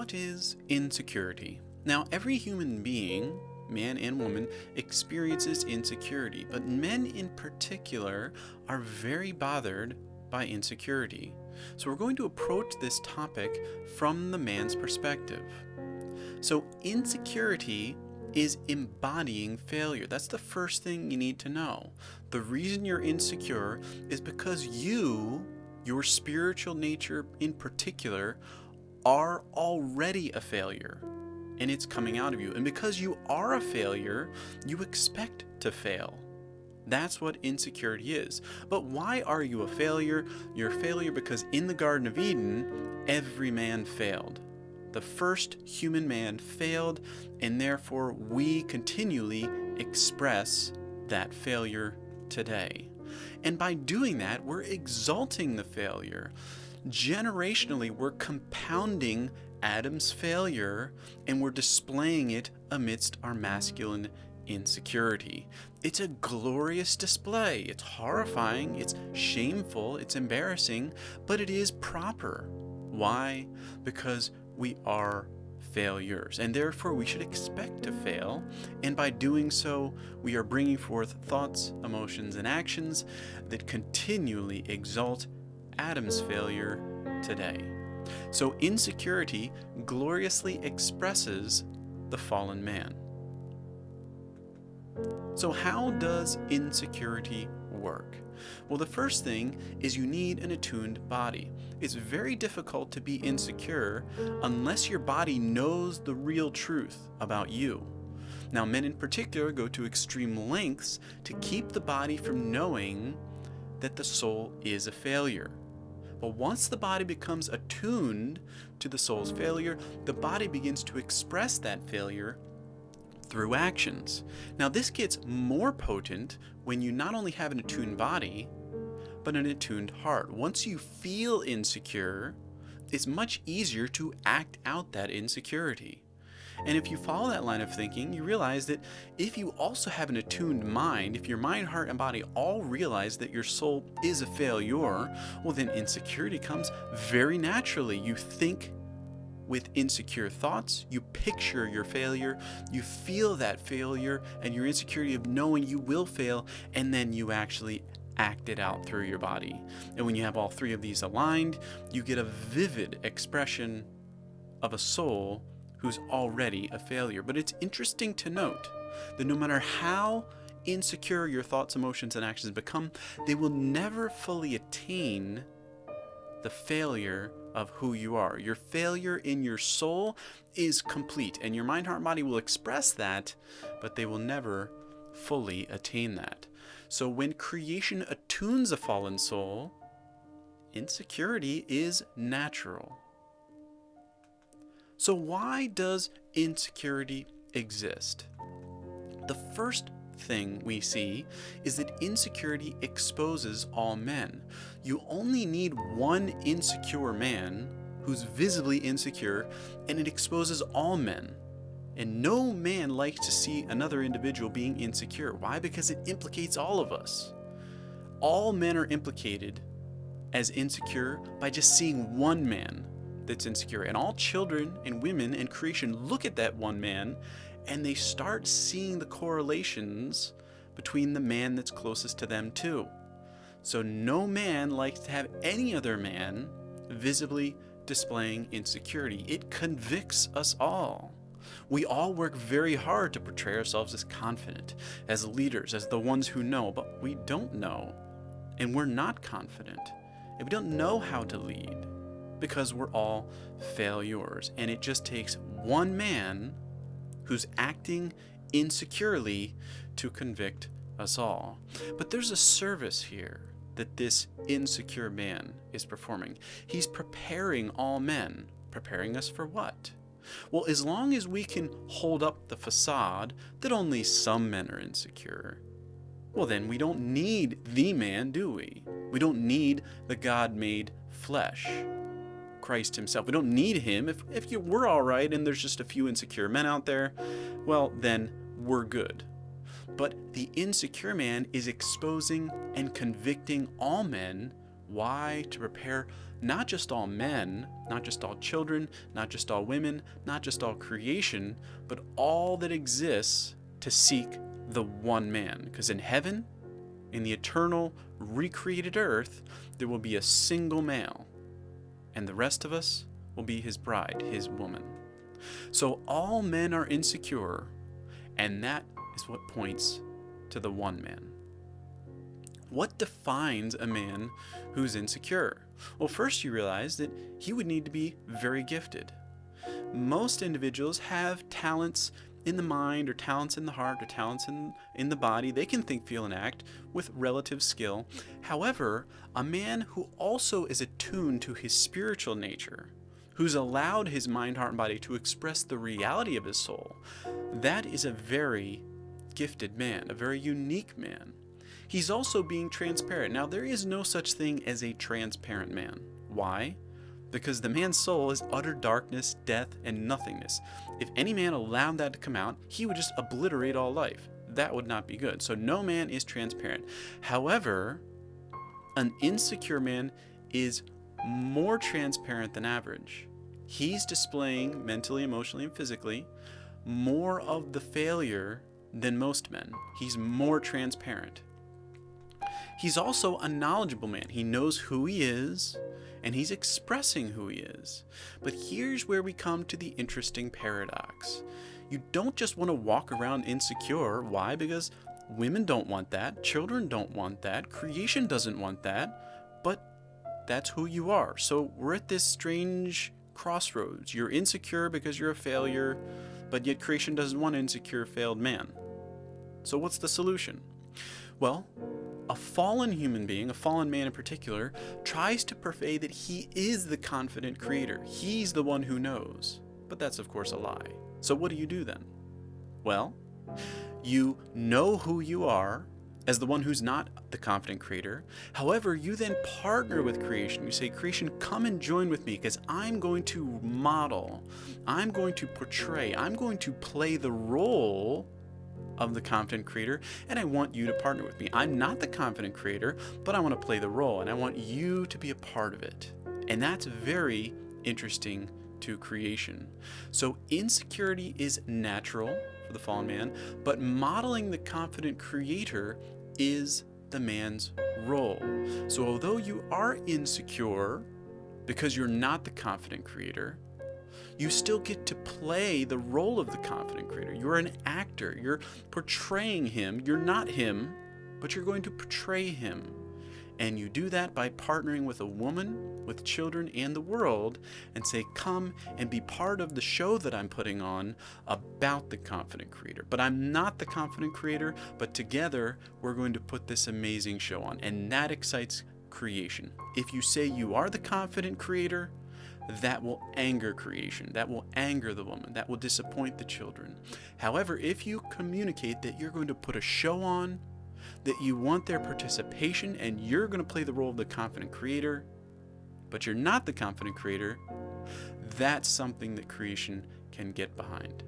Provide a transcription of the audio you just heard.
what is insecurity? Now, every human being, man and woman, experiences insecurity, but men in particular are very bothered by insecurity. So we're going to approach this topic from the man's perspective. So insecurity is embodying failure. That's the first thing you need to know. The reason you're insecure is because your spiritual nature in particular, are already a failure, and it's coming out of you. And because you are a failure, you expect to fail. That's what insecurity is. But why are you a failure? You're a failure because in the Garden of Eden, every man failed. The first human man failed, and therefore we continually express that failure today. And by doing that, we're exalting the failure. Generationally, we're compounding Adam's failure, and we're displaying it amidst our masculine insecurity. It's a glorious display. It's horrifying, it's shameful, it's embarrassing, but it is proper. Why? Because we are failures, and therefore we should expect to fail, and by doing so we are bringing forth thoughts, emotions, and actions that continually exalt Adam's failure today. So insecurity gloriously expresses the fallen man. So how does insecurity work? Well, the first thing is you need an attuned body. It's very difficult to be insecure unless your body knows the real truth about you. Now, men in particular go to extreme lengths to keep the body from knowing that the soul is a failure. But once the body becomes attuned to the soul's failure, the body begins to express that failure through actions. Now, this gets more potent when you not only have an attuned body, but an attuned heart. Once you feel insecure, it's much easier to act out that insecurity. And if you follow that line of thinking, you realize that if you also have an attuned mind, if your mind, heart, and body all realize that your soul is a failure, well, then insecurity comes very naturally. You think with insecure thoughts, you picture your failure, you feel that failure and your insecurity of knowing you will fail, and then you actually act it out through your body. And when you have all three of these aligned, you get a vivid expression of a soul who's already a failure. But it's interesting to note that no matter how insecure your thoughts, emotions, and actions become, they will never fully attain the failure of who you are. Your failure in your soul is complete, and your mind, heart, and body will express that, but they will never fully attain that. So when creation attunes a fallen soul, insecurity is natural. So why does insecurity exist? The first thing we see is that insecurity exposes all men. You only need one insecure man who's visibly insecure, and it exposes all men. And no man likes to see another individual being insecure. Why? Because it implicates all of us. All men are implicated as insecure by just seeing one man that's insecure. And all children and women and creation look at that one man, and they start seeing the correlations between the man that's closest to them too. So no man likes to have any other man visibly displaying insecurity. It convicts us all. We all work very hard to portray ourselves as confident, as leaders, as the ones who know, but we don't know, and we're not confident, and we don't know how to lead because we're all failures. And it just takes one man who's acting insecurely to convict us all. But there's a service here that this insecure man is performing. He's preparing all men. Preparing us for what? Well, as long as we can hold up the facade that only some men are insecure, well, then we don't need the man, do we? We don't need the God-made flesh, Christ himself. We don't need him. If we're all right and there's just a few insecure men out there, well, then we're good. But the insecure man is exposing and convicting all men. Why? To prepare not just all men, not just all children, not just all women, not just all creation, but all that exists to seek the one man. Because in heaven, in the eternal, recreated earth, there will be a single male, and the rest of us will be his bride, his woman. So all men are insecure, and that is what points to the one man. What defines a man who's insecure? Well, first you realize that he would need to be very gifted. Most individuals have talents in the mind, or talents in the heart, or talents in the body. They can think, feel, and act with relative skill. However, a man who also is attuned to his spiritual nature, who's allowed his mind, heart, and body to express the reality of his soul, that is a very gifted man, a very unique man. He's also being transparent. Now, there is no such thing as a transparent man. Why? Because the man's soul is utter darkness, death, and nothingness. If any man allowed that to come out, he would just obliterate all life. That would not be good. So no man is transparent. However, an insecure man is more transparent than average. He's displaying mentally, emotionally, and physically more of the failure than most men. He's more transparent. He's also a knowledgeable man. He knows who he is, and he's expressing who he is. But here's where we come to the interesting paradox. You don't just want to walk around insecure. Why? Because women don't want that, children don't want that, creation doesn't want that, but that's who you are. So we're at this strange crossroads. You're insecure because you're a failure, but yet creation doesn't want an insecure, failed man. So what's the solution? Well, a fallen human being, a fallen man in particular, tries to portray that he is the confident creator. He's the one who knows. But that's, of course, a lie. So what do you do then? Well, you know who you are as the one who's not the confident creator. However, you then partner with creation. You say, creation, come and join with me, because I'm going to model, I'm going to portray, I'm going to play the role of the confident creator, and I want you to partner with me. I'm not the confident creator, but I want to play the role, and I want you to be a part of it. And that's very interesting to creation. So insecurity is natural for the fallen man, but modeling the confident creator is the man's role. So although you are insecure because you're not the confident creator, you still get to play the role of the confident creator. You're an actor. You're portraying him. You're not him, but you're going to portray him. And you do that by partnering with a woman, with children, and the world, and say, come and be part of the show that I'm putting on about the confident creator. But I'm not the confident creator, but together we're going to put this amazing show on. And that excites creation. If you say you are the confident creator, that will anger creation. That will anger the woman. That will disappoint the children. However, if you communicate that you're going to put a show on, that you want their participation, and you're going to play the role of the confident creator, but you're not the confident creator, that's something that creation can get behind.